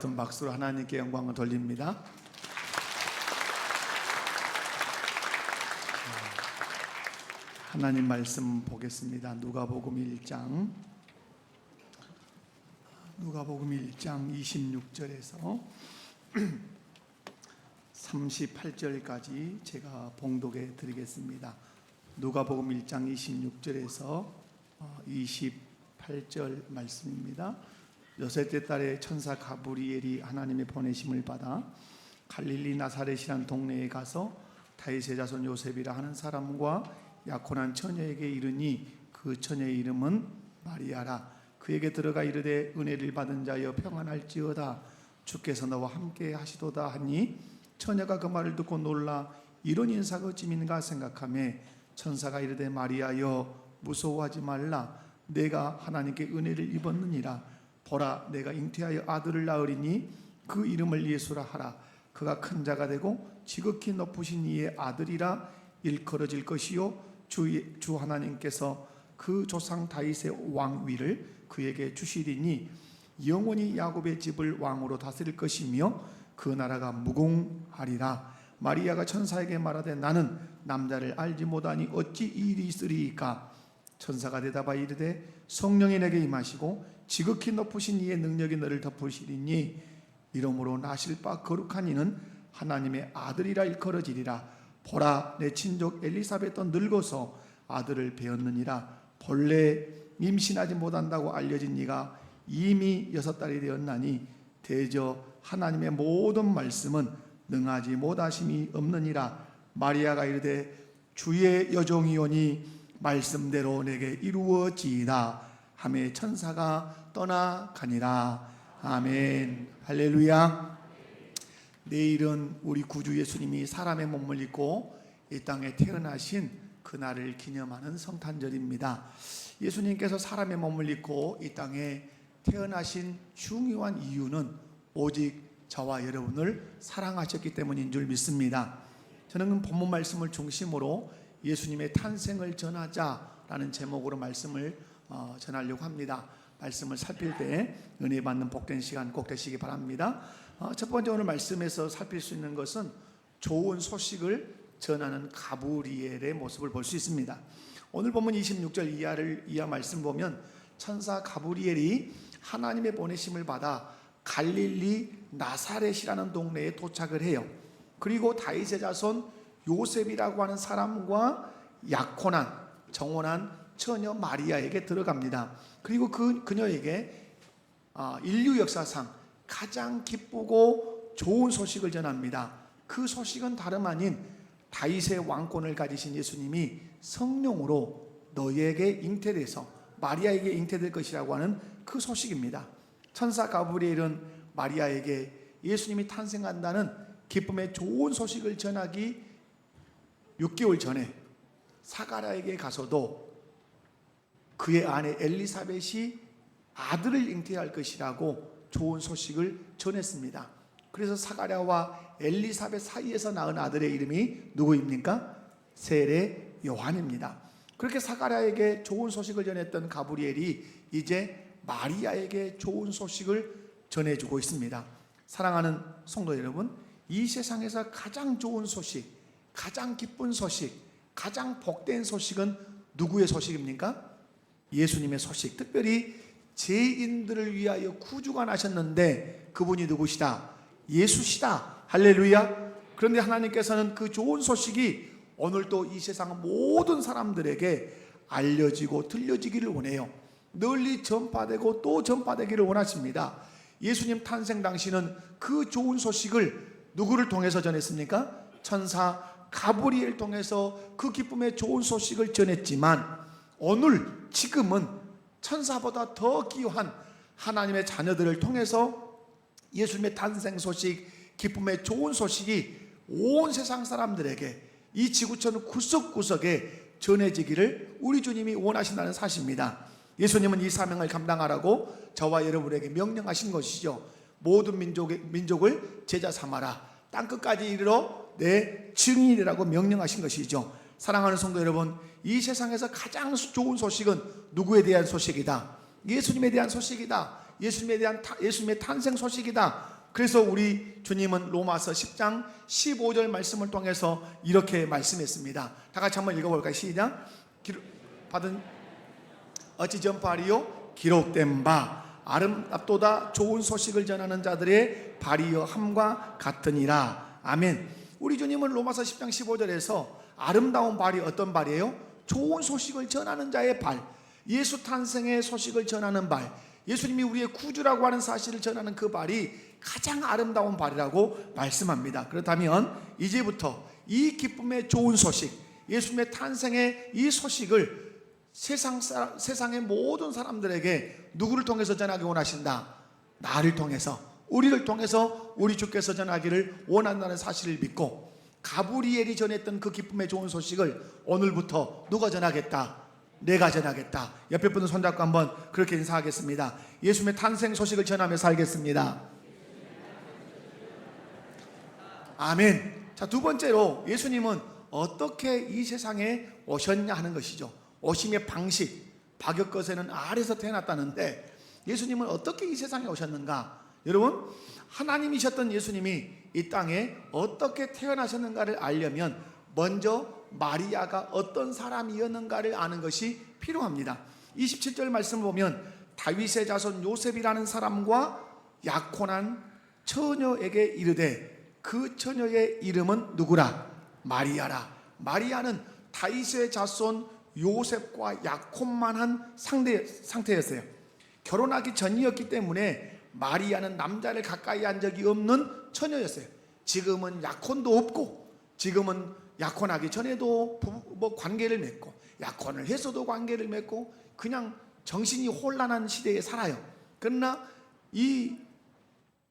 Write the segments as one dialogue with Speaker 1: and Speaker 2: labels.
Speaker 1: 큰 박수로 하나님께 영광을 돌립니다. 하나님 말씀 보겠습니다. 누가복음 1장 26절에서 38절까지 제가 봉독해 드리겠습니다. 누가복음 1장 26절에서 28절 말씀입니다. 여섯째 달에 천사 가브리엘이 하나님의 보내심을 받아 갈릴리 나사렛이란 동네에 가서 다윗의 자손 요셉이라 하는 사람과 약혼한 처녀에게 이르니 그 처녀의 이름은 마리아라. 그에게 들어가 이르되 은혜를 받은 자여 평안할지어다, 주께서 너와 함께 하시도다 하니 처녀가 그 말을 듣고 놀라 이런 인사가 어찌민가 생각하며 천사가 이르되 마리아여 무서워하지 말라, 내가 하나님께 은혜를 입었느니라. 보라, 내가 잉태하여 아들을 낳으리니 그 이름을 예수라 하라. 그가 큰 자가 되고 지극히 높으신 이의 아들이라 일컬어질 것이요 주 하나님께서 그 조상 다윗의 왕위를 그에게 주시리니 영원히 야곱의 집을 왕으로 다스릴 것이며 그 나라가 무궁하리라. 마리아가 천사에게 말하되 나는 남자를 알지 못하니 어찌 이 일이 있으리이까. 천사가 대답하여 이르되 성령이 내게 임하시고 지극히 높으신 이의 능력이 너를 덮으시리니 이러므로 나실 바 거룩한 이는 하나님의 아들이라 일컬어지리라. 보라, 내 친족 엘리사벳도 늙어서 아들을 배었느니라. 본래 임신하지 못한다고 알려진 이가 이미 6달이 되었나니 대저 하나님의 모든 말씀은 능하지 못하심이 없느니라. 마리아가 이르되 주의 여종이오니 말씀대로 내게 이루어지이다 하매 천사가 떠나가니라. 아멘. 할렐루야. 내일은 우리 구주 예수님이 사람의 몸을 입고 이 땅에 태어나신 그날을 기념하는 성탄절입니다. 예수님께서 사람의 몸을 입고 이 땅에 태어나신 중요한 이유는 오직 저와 여러분을 사랑하셨기 때문인 줄 믿습니다. 저는 본문 말씀을 중심으로 예수님의 탄생을 전하자라는 제목으로 말씀을 전하려고 합니다. 말씀을 살필 때 은혜 받는 복된 시간 꼭 되시기 바랍니다. 첫 번째 오늘 말씀에서 살필 수 있는 것은 좋은 소식을 전하는 가브리엘의 모습을 볼 수 있습니다. 오늘 본문 26절 이하 말씀 보면 천사 가브리엘이 하나님의 보내심을 받아 갈릴리 나사렛이라는 동네에 도착을 해요. 그리고 다윗의 자손 요셉이라고 하는 사람과 약혼한 정혼한 처녀 마리아에게 들어갑니다. 그리고 그녀에게 인류 역사상 가장 기쁘고 좋은 소식을 전합니다. 그 소식은 다름 아닌 다윗의 왕권을 가지신 예수님이 성령으로 너에게 잉태돼서 마리아에게 잉태될 것이라고 하는 그 소식입니다. 천사 가브리엘은 마리아에게 예수님이 탄생한다는 기쁨의 좋은 소식을 전하기 6개월 전에 사가랴에게 가서도 그의 아내 엘리사벳이 아들을 잉태할 것이라고 좋은 소식을 전했습니다. 그래서 사가랴와 엘리사벳 사이에서 낳은 아들의 이름이 누구입니까? 세례 요한입니다. 그렇게 사가랴에게 좋은 소식을 전했던 가브리엘이 이제 마리아에게 좋은 소식을 전해주고 있습니다. 사랑하는 성도 여러분, 이 세상에서 가장 좋은 소식, 가장 기쁜 소식, 가장 복된 소식은 누구의 소식입니까? 예수님의 소식. 특별히 죄인들을 위하여 구주가 나셨는데 그분이 누구시다? 예수시다. 할렐루야. 그런데 하나님께서는 그 좋은 소식이 오늘도 이 세상 모든 사람들에게 알려지고 들려지기를 원해요. 널리 전파되고 또 전파되기를 원하십니다. 예수님 탄생 당시는 그 좋은 소식을 누구를 통해서 전했습니까? 천사 가브리엘 통해서 그 기쁨의 좋은 소식을 전했지만 오늘 지금은 천사보다 더 귀한 하나님의 자녀들을 통해서 예수님의 탄생 소식, 기쁨의 좋은 소식이 온 세상 사람들에게 이 지구촌 구석구석에 전해지기를 우리 주님이 원하신다는 사실입니다. 예수님은 이 사명을 감당하라고 저와 여러분에게 명령하신 것이죠. 모든 민족을 제자 삼아라, 땅끝까지 이르러 내 증인이라고 명령하신 것이죠. 사랑하는 성도 여러분, 이 세상에서 가장 좋은 소식은 누구에 대한 소식이다? 예수님에 대한 소식이다. 예수님의 탄생 소식이다. 그래서 우리 주님은 로마서 10장 15절 말씀을 통해서 이렇게 말씀했습니다. 다 같이 한번 읽어볼까요? 시작. 받은 어찌 전파리요? 기록된 바 아름답도다 좋은 소식을 전하는 자들의 발이여 함과 같으니라. 아멘. 우리 주님은 로마서 10장 15절에서 아름다운 발이 어떤 발이에요? 좋은 소식을 전하는 자의 발, 예수 탄생의 소식을 전하는 발, 예수님이 우리의 구주라고 하는 사실을 전하는 그 발이 가장 아름다운 발이라고 말씀합니다. 그렇다면 이제부터 이 기쁨의 좋은 소식, 예수님의 탄생의 이 소식을 세상의 모든 사람들에게 누구를 통해서 전하기 원하신다? 나를 통해서, 우리를 통해서 우리 주께서 전하기를 원한다는 사실을 믿고, 가브리엘이 전했던 그 기쁨의 좋은 소식을 오늘부터 누가 전하겠다? 내가 전하겠다. 옆에 분은 손잡고 한번 그렇게 인사하겠습니다. 예수님의 탄생 소식을 전하며 살겠습니다. 아멘. 자, 두 번째로 예수님은 어떻게 이 세상에 오셨냐 하는 것이죠. 오심의 방식, 박역것에는 알에서 태어났다는데 예수님은 어떻게 이 세상에 오셨는가? 여러분, 하나님이셨던 예수님이 이 땅에 어떻게 태어나셨는가를 알려면 먼저 마리아가 어떤 사람이었는가를 아는 것이 필요합니다. 27절 말씀을 보면 다윗의 자손 요셉이라는 사람과 약혼한 처녀에게 이르되 그 처녀의 이름은 누구라? 마리아라. 마리아는 다윗의 자손 요셉과 약혼만 한 상태였어요. 결혼하기 전이었기 때문에 마리아는 남자를 가까이 한 적이 없는 처녀였어요. 지금은 약혼도 없고, 지금은 약혼하기 전에도 관계를 맺고, 약혼을 해서도 관계를 맺고, 그냥 정신이 혼란한 시대에 살아요. 그러나 이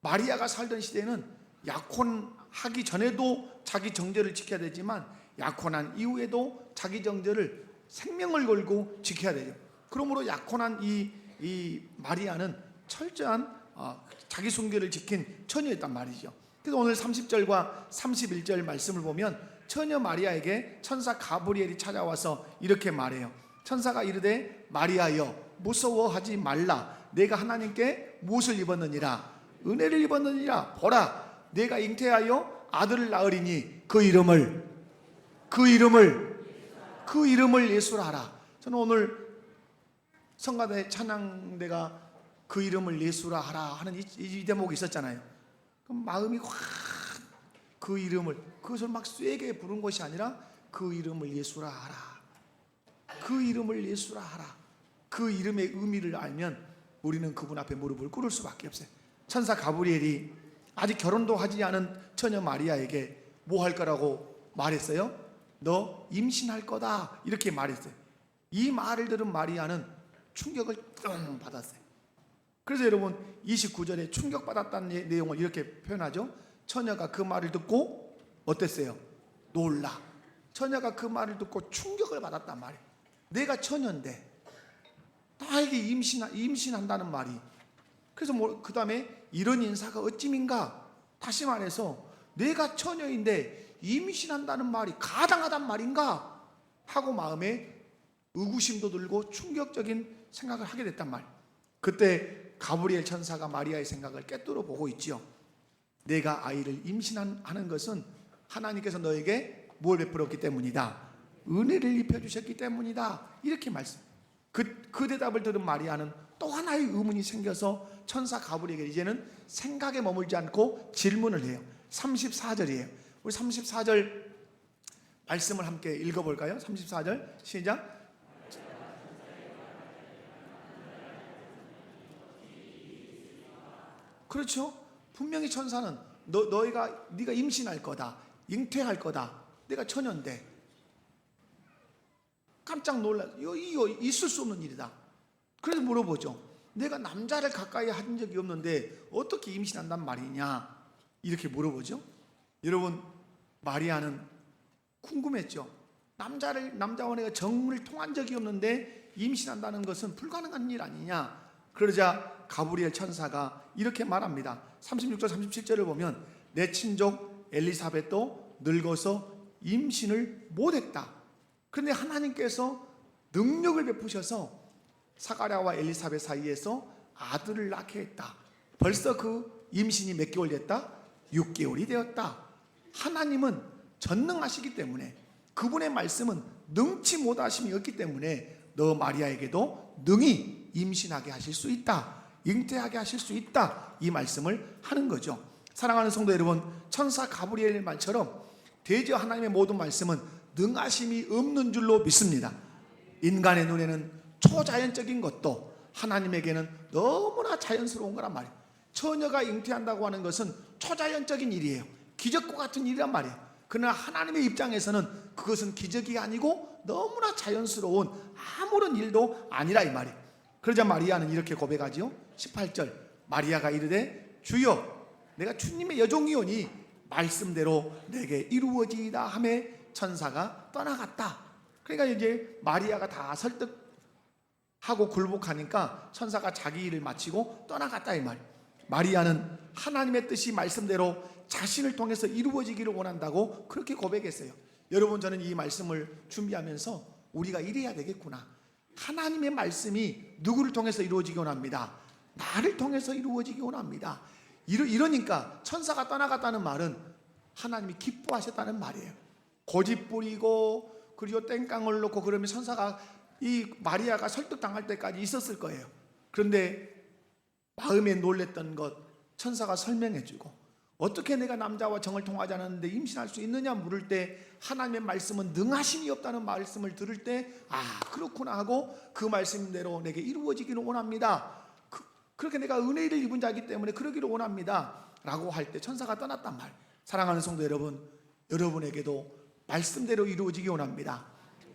Speaker 1: 마리아가 살던 시대는 약혼하기 전에도 자기 정절을 지켜야 되지만 약혼한 이후에도 자기 정절을 생명을 걸고 지켜야 되죠. 그러므로 약혼한 이 마리아는 철저한 자기 순결을 지킨 처녀였단 말이죠. 그래서 오늘 30절과 31절 말씀을 보면 처녀 마리아에게 천사 가브리엘이 찾아와서 이렇게 말해요. 천사가 이르되 마리아여 무서워하지 말라. 내가 하나님께 무엇을 입었느니라? 은혜를 입었느니라. 보라 내가 잉태하여 아들을 낳으리니 그 이름을 예수라 하라. 저는 오늘 성가대 찬양대가 그 이름을 예수라 하라 하는 이 대목이 있었잖아요. 그럼 마음이 확 그 이름을, 그것을 막 쐐게 부른 것이 아니라 그 이름을 예수라 하라. 그 이름을 예수라 하라. 그 이름의 의미를 알면 우리는 그분 앞에 무릎을 꿇을 수밖에 없어요. 천사 가브리엘이 아직 결혼도 하지 않은 처녀 마리아에게 뭐 할 거라고 말했어요? 너 임신할 거다 이렇게 말했어요. 이 말을 들은 마리아는 충격을 띵 받았어요. 그래서 여러분 29절에 충격받았다는 내용을 이렇게 표현하죠. 처녀가 그 말을 듣고 어땠어요? 놀라. 처녀가 그 말을 듣고 충격을 받았단 말이에요. 내가 처녀인데 나에게 임신한다는 말이. 그래서 그 다음에 이런 인사가 어찌민가. 다시 말해서 내가 처녀인데 임신한다는 말이 가당하단 말인가 하고 마음에 의구심도 들고 충격적인 생각을 하게 됐단 말이에요. 그때 가브리엘 천사가 마리아의 생각을 꿰뚫어 보고 있지요. 내가 아이를 임신하는 것은 하나님께서 너에게 뭘 베풀었기 때문이다. 은혜를 입혀주셨기 때문이다. 이렇게 말씀. 그 대답을 들은 마리아는 또 하나의 의문이 생겨서 천사 가브리엘에게 이제는 생각에 머물지 않고 질문을 해요. 34절이에요. 우리 34절 말씀을 함께 읽어볼까요? 34절 시작. 그렇죠. 분명히 천사는 네가 임신할 거다, 잉태할 거다. 내가 처녀인데 깜짝 놀라. 이거 있을 수 없는 일이다. 그래서 물어보죠. 내가 남자를 가까이 한 적이 없는데 어떻게 임신한단 말이냐 이렇게 물어보죠. 여러분 마리아는 궁금했죠. 남자와 내가 정을 통한 적이 없는데 임신한다는 것은 불가능한 일 아니냐. 그러자 가브리엘 천사가 이렇게 말합니다. 36절 37절을 보면 내 친족 엘리사벳도 늙어서 임신을 못했다. 그런데 하나님께서 능력을 베푸셔서 사가랴와 엘리사벳 사이에서 아들을 낳게 했다. 벌써 그 임신이 몇 개월 됐다? 6개월이 되었다. 하나님은 전능하시기 때문에, 그분의 말씀은 능치 못하심이 없기 때문에 너 마리아에게도 능히 임신하게 하실 수 있다, 잉태하게 하실 수 있다, 이 말씀을 하는 거죠. 사랑하는 성도 여러분, 천사 가브리엘의 말처럼 대저 하나님의 모든 말씀은 능하심이 없는 줄로 믿습니다. 인간의 눈에는 초자연적인 것도 하나님에게는 너무나 자연스러운 거란 말이에요. 처녀가 잉태한다고 하는 것은 초자연적인 일이에요. 기적과 같은 일이란 말이에요. 그러나 하나님의 입장에서는 그것은 기적이 아니고 너무나 자연스러운 아무런 일도 아니라 이 말이에요. 그러자 마리아는 이렇게 고백하죠. 18절, 마리아가 이르되 주여, 내가 주님의 여종이오니 말씀대로 내게 이루어지이다 하며 천사가 떠나갔다. 그러니까 이제 마리아가 다 설득하고 굴복하니까 천사가 자기 일을 마치고 떠나갔다 이 말. 마리아는 하나님의 뜻이 말씀대로 자신을 통해서 이루어지기를 원한다고 그렇게 고백했어요. 여러분, 저는 이 말씀을 준비하면서 우리가 이래야 되겠구나. 하나님의 말씀이 누구를 통해서 이루어지기 원합니다. 나를 통해서 이루어지기 원합니다. 이러니까 천사가 떠나갔다는 말은 하나님이 기뻐하셨다는 말이에요. 고집 부리고 그리고 땡깡을 놓고 그러면 천사가, 이 마리아가 설득당할 때까지 있었을 거예요. 그런데 마음에 놀랬던 것 천사가 설명해주고, 어떻게 내가 남자와 정을 통하지 않았는데 임신할 수 있느냐 물을 때 하나님의 말씀은 능하심이 없다는 말씀을 들을 때, 아 그렇구나 하고 그 말씀대로 내게 이루어지기를 원합니다. 그렇게 내가 은혜를 입은 자이기 때문에 그러기를 원합니다 라고 할 때 천사가 떠났단 말. 사랑하는 성도 여러분, 여러분에게도 말씀대로 이루어지기 원합니다.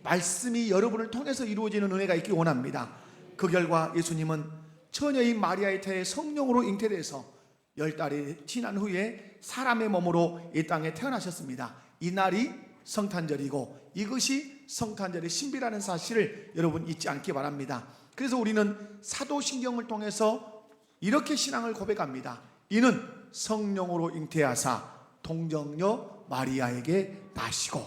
Speaker 1: 말씀이 여러분을 통해서 이루어지는 은혜가 있기 원합니다. 그 결과 예수님은 처녀인 마리아의 태에 성령으로 잉태돼서 10달이 지난 후에 사람의 몸으로 이 땅에 태어나셨습니다. 이 날이 성탄절이고 이것이 성탄절의 신비라는 사실을 여러분 잊지 않기 바랍니다. 그래서 우리는 사도신경을 통해서 이렇게 신앙을 고백합니다. 이는 성령으로 잉태하사 동정녀 마리아에게 나시고.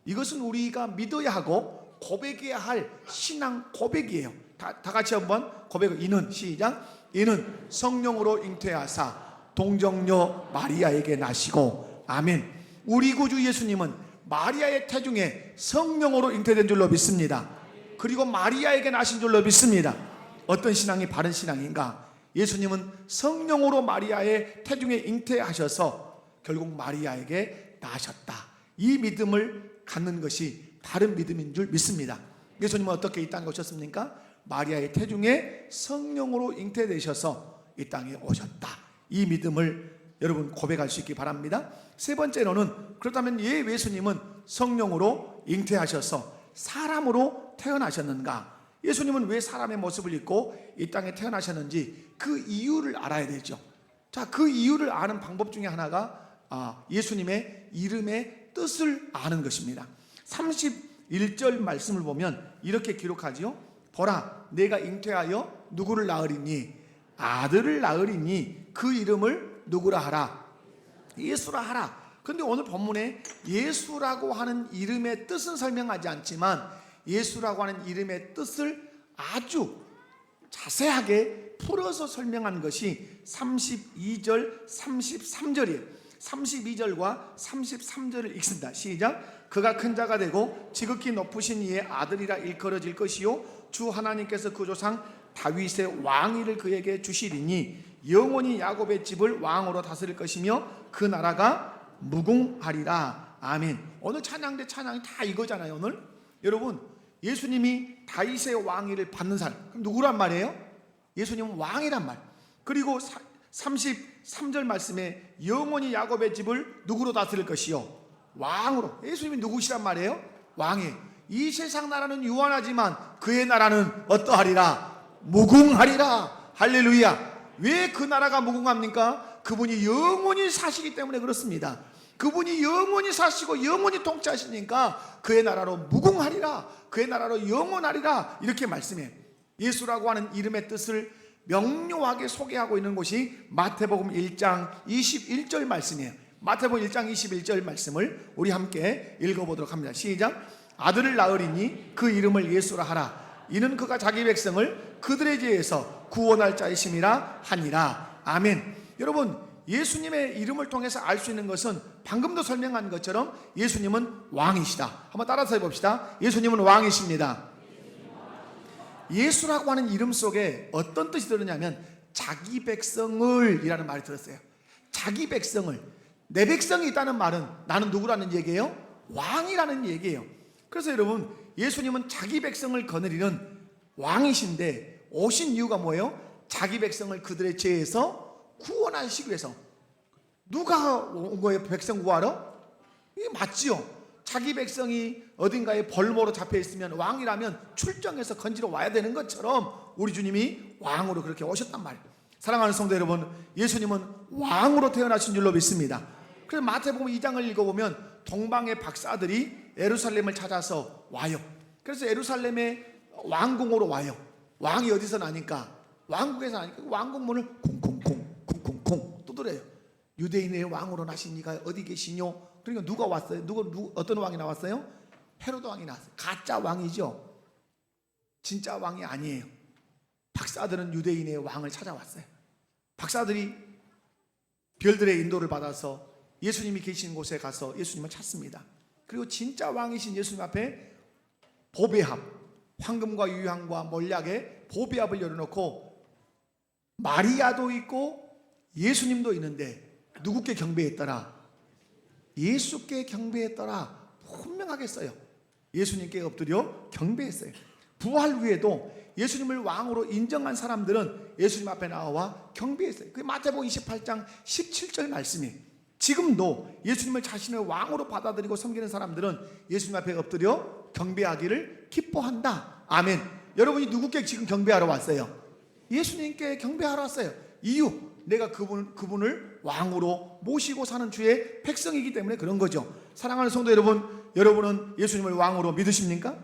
Speaker 1: 이것은 우리가 믿어야 하고 고백해야 할 신앙 고백이에요. 다 같이 한번 고백을. 이는, 시작. 이는 성령으로 잉태하사 동정녀 마리아에게 나시고. 아멘. 우리 구주 예수님은 마리아의 태중에 성령으로 잉태된 줄로 믿습니다. 그리고 마리아에게 나신 줄로 믿습니다. 어떤 신앙이 바른 신앙인가? 예수님은 성령으로 마리아의 태중에 잉태하셔서 결국 마리아에게 나셨다. 이 믿음을 갖는 것이 바른 믿음인 줄 믿습니다. 예수님은 어떻게 이 땅에 오셨습니까? 마리아의 태중에 성령으로 잉태되셔서 이 땅에 오셨다. 이 믿음을 여러분 고백할 수 있기 바랍니다. 세 번째로는, 그렇다면 왜 예수님은 성령으로 잉태하셔서 사람으로 태어나셨는가? 예수님은 왜 사람의 모습을 입고 이 땅에 태어나셨는지 그 이유를 알아야 되죠. 자, 그 이유를 아는 방법 중에 하나가 예수님의 이름의 뜻을 아는 것입니다. 31절 말씀을 보면 이렇게 기록하지요. 보라, 내가 잉태하여 누구를 낳으리니? 아들을 낳으리니 그 이름을 누구라 하라? 예수라 하라. 그런데 오늘 본문에 예수라고 하는 이름의 뜻은 설명하지 않지만 예수라고 하는 이름의 뜻을 아주 자세하게 풀어서 설명한 것이 32절, 33절이에요. 32절과 33절을 읽습니다. 시작. 그가 큰 자가 되고 지극히 높으신 이의 아들이라 일컬어질 것이요 주 하나님께서 그 조상 다윗의 왕위를 그에게 주시리니 영원히 야곱의 집을 왕으로 다스릴 것이며 그 나라가 무궁하리라. 아멘. 오늘 찬양대 찬양이 다 이거잖아요. 오늘 여러분, 예수님이 다윗의 왕위를 받는 사람, 그럼 누구란 말이에요? 예수님은 왕이란 말. 그리고 33절 말씀에 영원히 야곱의 집을 누구로 다스릴 것이요? 왕으로. 예수님이 누구시란 말이에요? 왕이에요. 이 세상 나라는 유한하지만 그의 나라는 어떠하리라? 무궁하리라. 할렐루야. 왜 그 나라가 무궁합니까? 그분이 영원히 사시기 때문에 그렇습니다. 그분이 영원히 사시고 영원히 통치하시니까 그의 나라로 무궁하리라, 그의 나라로 영원하리라, 이렇게 말씀해요. 예수라고 하는 이름의 뜻을 명료하게 소개하고 있는 곳이 마태복음 1장 21절 말씀이에요. 마태복음 1장 21절 말씀을 우리 함께 읽어보도록 합니다. 시작. 아들을 낳으리니 그 이름을 예수라 하라. 이는 그가 자기 백성을 그들의 죄에서 구원할 자이심이라 하니라. 아멘. 여러분, 예수님의 이름을 통해서 알 수 있는 것은 방금도 설명한 것처럼 예수님은 왕이시다. 한번 따라서 해봅시다. 예수님은 왕이십니다. 예수라고 하는 이름 속에 어떤 뜻이 들었냐면 자기 백성을 이라는 말이 들었어요. 자기 백성을. 내 백성이 있다는 말은 나는 누구라는 얘기예요? 왕이라는 얘기예요. 그래서 여러분, 예수님은 자기 백성을 거느리는 왕이신데 오신 이유가 뭐예요? 자기 백성을 그들의 죄에서 구원하시기 위해서. 누가 온 거예요? 백성 구하러? 이게 맞지요. 자기 백성이 어딘가에 벌모로 잡혀 있으면 왕이라면 출정해서 건지러 와야 되는 것처럼 우리 주님이 왕으로 그렇게 오셨단 말이에요. 사랑하는 성도 여러분, 예수님은 왕으로 태어나신 줄로 믿습니다. 그래서 마태복음 2장을 읽어보면 동방의 박사들이 예루살렘을 찾아서 와요. 그래서 예루살렘의 왕궁으로 와요. 왕이 어디서 나니까? 왕국에서 나니까 왕궁 문을 쿵쿵쿵 두드려요. 유대인의 왕으로 나신 이가 어디 계시뇨? 그러니까 누가 왔어요? 어떤 왕이 나왔어요? 헤로드 왕이 나왔어요. 가짜 왕이죠. 진짜 왕이 아니에요. 박사들은 유대인의 왕을 찾아왔어요. 박사들이 별들의 인도를 받아서 예수님이 계신 곳에 가서 예수님을 찾습니다. 그리고 진짜 왕이신 예수님 앞에 보배합, 황금과 유향과 몰약의 보배합을 열어놓고 마리아도 있고 예수님도 있는데 누구께 경배했더라? 예수께 경배했더라. 분명하게 써요. 예수님께 엎드려 경배했어요. 부활 후에도 예수님을 왕으로 인정한 사람들은 예수님 앞에 나와 경배했어요. 그게 마태복음 28장 17절 말씀이에요. 지금도 예수님을 자신의 왕으로 받아들이고 섬기는 사람들은 예수님 앞에 엎드려 경배하기를 기뻐한다. 아멘. 여러분이 누구께 지금 경배하러 왔어요? 예수님께 경배하러 왔어요. 이유, 내가 그분을 왕으로 모시고 사는 주의 백성이기 때문에 그런 거죠. 사랑하는 성도 여러분, 여러분은 예수님을 왕으로 믿으십니까?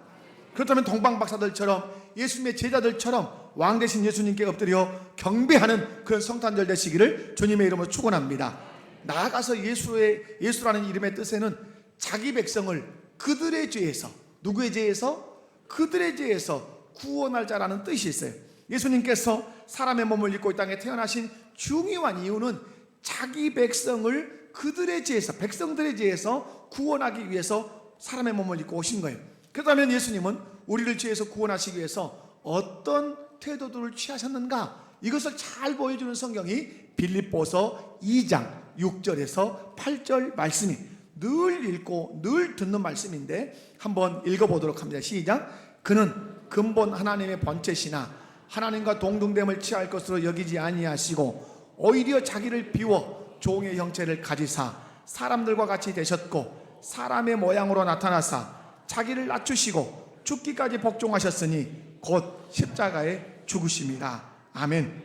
Speaker 1: 그렇다면 동방박사들처럼 예수님의 제자들처럼 왕 되신 예수님께 엎드려 경배하는 그런 성탄절 되시기를 주님의 이름으로 축원합니다. 나아가서 예수라는 이름의 뜻에는 자기 백성을 그들의 죄에서, 누구의 죄에서? 그들의 죄에서 구원할 자라는 뜻이 있어요. 예수님께서 사람의 몸을 입고 이 땅에 태어나신 중요한 이유는 자기 백성을 그들의 죄에서, 백성들의 죄에서 구원하기 위해서 사람의 몸을 입고 오신 거예요. 그렇다면 예수님은 우리를 죄에서 구원하시기 위해서 어떤 태도들을 취하셨는가? 이것을 잘 보여주는 성경이 빌립보서 2장 6절에서 8절 말씀이 늘 읽고 늘 듣는 말씀인데 한번 읽어보도록 합니다. 시작. 그는 근본 하나님의 본체시나 하나님과 동등됨을 취할 것으로 여기지 아니하시고 오히려 자기를 비워 종의 형체를 가지사 사람들과 같이 되셨고 사람의 모양으로 나타나사 자기를 낮추시고 죽기까지 복종하셨으니 곧 십자가에 죽으심이라. 아멘.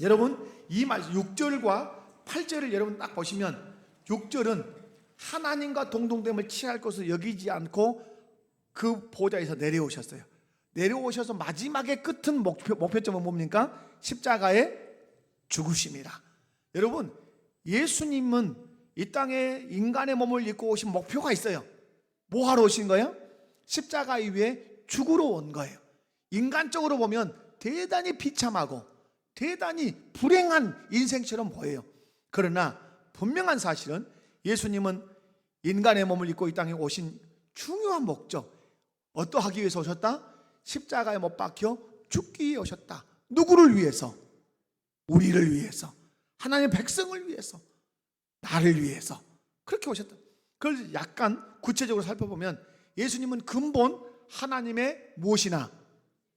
Speaker 1: 여러분, 이 말 6절과 8절을 여러분 딱 보시면 6절은 하나님과 동등됨을 취할 것으로 여기지 않고 그 보좌에서 내려오셨어요. 내려오셔서 마지막의 끝은 목표점은 뭡니까? 십자가에 죽으심이라. 여러분, 예수님은 이 땅에 인간의 몸을 입고 오신 목표가 있어요. 뭐 하러 오신 거예요? 십자가 위에 죽으러 온 거예요. 인간적으로 보면 대단히 비참하고 대단히 불행한 인생처럼 보여요. 그러나 분명한 사실은 예수님은 인간의 몸을 입고 이 땅에 오신 중요한 목적, 어떠하기 위해서 오셨다? 십자가에 못 박혀 죽기 위해 오셨다. 누구를 위해서? 우리를 위해서, 하나님의 백성을 위해서, 나를 위해서 그렇게 오셨다. 그걸 약간 구체적으로 살펴보면 예수님은 근본 하나님의 무엇이나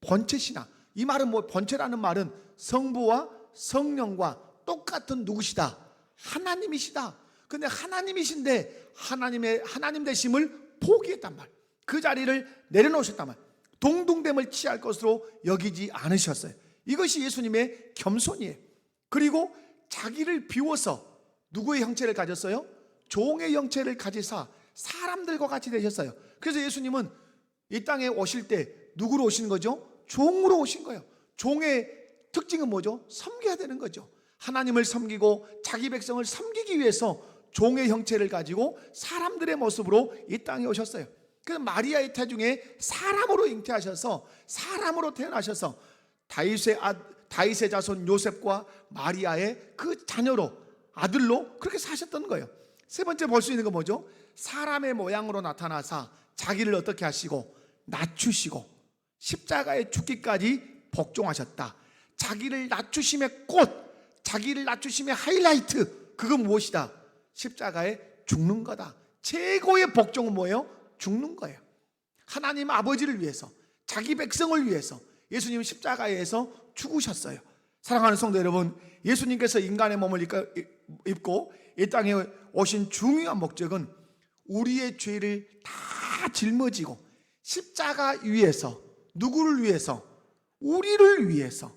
Speaker 1: 본체시나, 이 말은 뭐, 본체라는 말은 성부와 성령과 똑같은 누구시다? 하나님이시다. 근데 하나님이신데 하나님 되심을 포기했단 말, 그 자리를 내려놓으셨단 말, 동등됨을 취할 것으로 여기지 않으셨어요. 이것이 예수님의 겸손이에요. 그리고 자기를 비워서 누구의 형체를 가졌어요? 종의 형체를 가지사 사람들과 같이 되셨어요. 그래서 예수님은 이 땅에 오실 때 누구로 오신 거죠? 종으로 오신 거예요. 종의 특징은 뭐죠? 섬겨야 되는 거죠. 하나님을 섬기고 자기 백성을 섬기기 위해서 종의 형체를 가지고 사람들의 모습으로 이 땅에 오셨어요. 그래서 마리아의 태중에 사람으로 잉태하셔서 사람으로 태어나셔서 다윗의 자손 요셉과 마리아의 그 자녀로 아들로 그렇게 사셨던 거예요. 세 번째 볼 수 있는 건 뭐죠? 사람의 모양으로 나타나사 자기를 어떻게 하시고 낮추시고 십자가에 죽기까지 복종하셨다. 자기를 낮추심의 꽃, 자기를 낮추심의 하이라이트, 그건 무엇이다? 십자가에 죽는 거다. 최고의 복종은 뭐예요? 죽는 거예요. 하나님 아버지를 위해서, 자기 백성을 위해서 예수님은 십자가에서 죽으셨어요. 사랑하는 성도 여러분, 예수님께서 인간의 몸을 입고 이 땅에 오신 중요한 목적은 우리의 죄를 다 짊어지고 십자가 위에서, 누구를 위해서? 우리를 위해서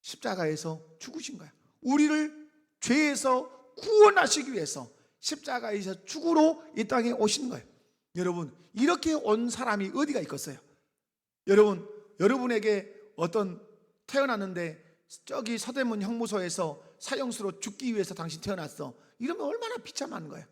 Speaker 1: 십자가에서 죽으신 거예요. 우리를 죄에서 구원하시기 위해서 십자가에서 죽으러 이 땅에 오신 거예요. 여러분, 이렇게 온 사람이 어디가 있겠어요? 여러분에게 어떤 태어났는데 저기 서대문 형무소에서 사형수로 죽기 위해서 당신 태어났어, 이러면 얼마나 비참한 거예요.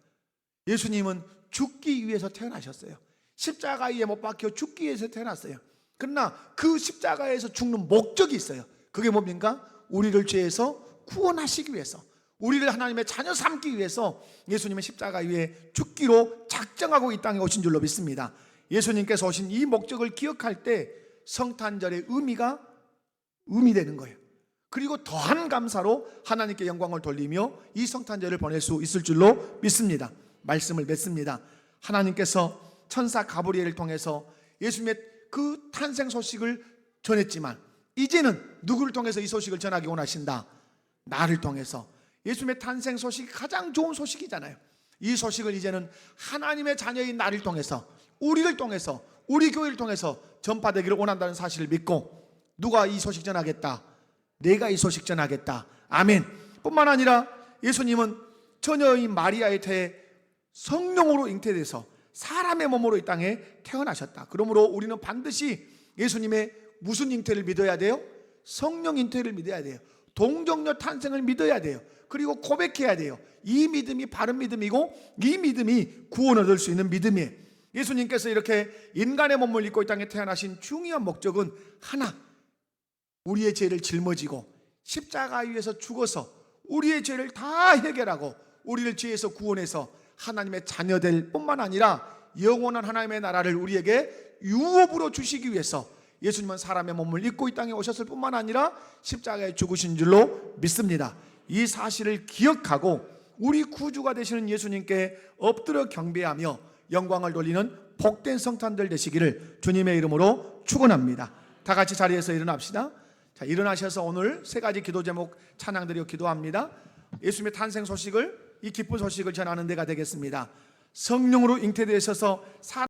Speaker 1: 예수님은 죽기 위해서 태어나셨어요. 십자가에 못 박혀 죽기 위해서 태어났어요. 그러나 그 십자가에서 죽는 목적이 있어요. 그게 뭡니까? 우리를 죄에서 구원하시기 위해서, 우리를 하나님의 자녀 삼기 위해서 예수님은 십자가 위에 죽기로 작정하고 이 땅에 오신 줄로 믿습니다. 예수님께서 오신 이 목적을 기억할 때 성탄절의 의미 되는 거예요. 그리고 더한 감사로 하나님께 영광을 돌리며 이 성탄절을 보낼 수 있을 줄로 믿습니다. 말씀을 맺습니다. 하나님께서 천사 가브리엘을 통해서 예수님의 그 탄생 소식을 전했지만 이제는 누구를 통해서 이 소식을 전하기 원하신다? 나를 통해서. 예수님의 탄생 소식이 가장 좋은 소식이잖아요. 이 소식을 이제는 하나님의 자녀인 나를 통해서, 우리를 통해서, 우리 교회를 통해서 전파되기를 원한다는 사실을 믿고, 누가 이 소식 전하겠다? 내가 이 소식 전하겠다. 아멘. 뿐만 아니라 예수님은 처녀인 마리아의 태에 성령으로 잉태돼서 사람의 몸으로 이 땅에 태어나셨다. 그러므로 우리는 반드시 예수님의 무슨 잉태를 믿어야 돼요? 성령 잉태를 믿어야 돼요. 동정녀 탄생을 믿어야 돼요. 그리고 고백해야 돼요. 이 믿음이 바른 믿음이고 이 믿음이 구원 얻을 수 있는 믿음이에요. 예수님께서 이렇게 인간의 몸을 입고 이 땅에 태어나신 중요한 목적은 하나, 우리의 죄를 짊어지고 십자가 위에서 죽어서 우리의 죄를 다 해결하고 우리를 죄에서 구원해서 하나님의 자녀될 뿐만 아니라 영원한 하나님의 나라를 우리에게 유업으로 주시기 위해서 예수님은 사람의 몸을 입고 이 땅에 오셨을 뿐만 아니라 십자가에 죽으신 줄로 믿습니다. 이 사실을 기억하고 우리 구주가 되시는 예수님께 엎드려 경배하며 영광을 돌리는 복된 성탄절 되시기를 주님의 이름으로 축원합니다. 다 같이 자리에서 일어납시다. 자, 일어나셔서 오늘 세 가지 기도 제목 찬양드려 기도합니다. 예수님의 탄생 소식을, 이 기쁜 소식을 전하는 데가 되겠습니다. 성령으로 잉태되셔서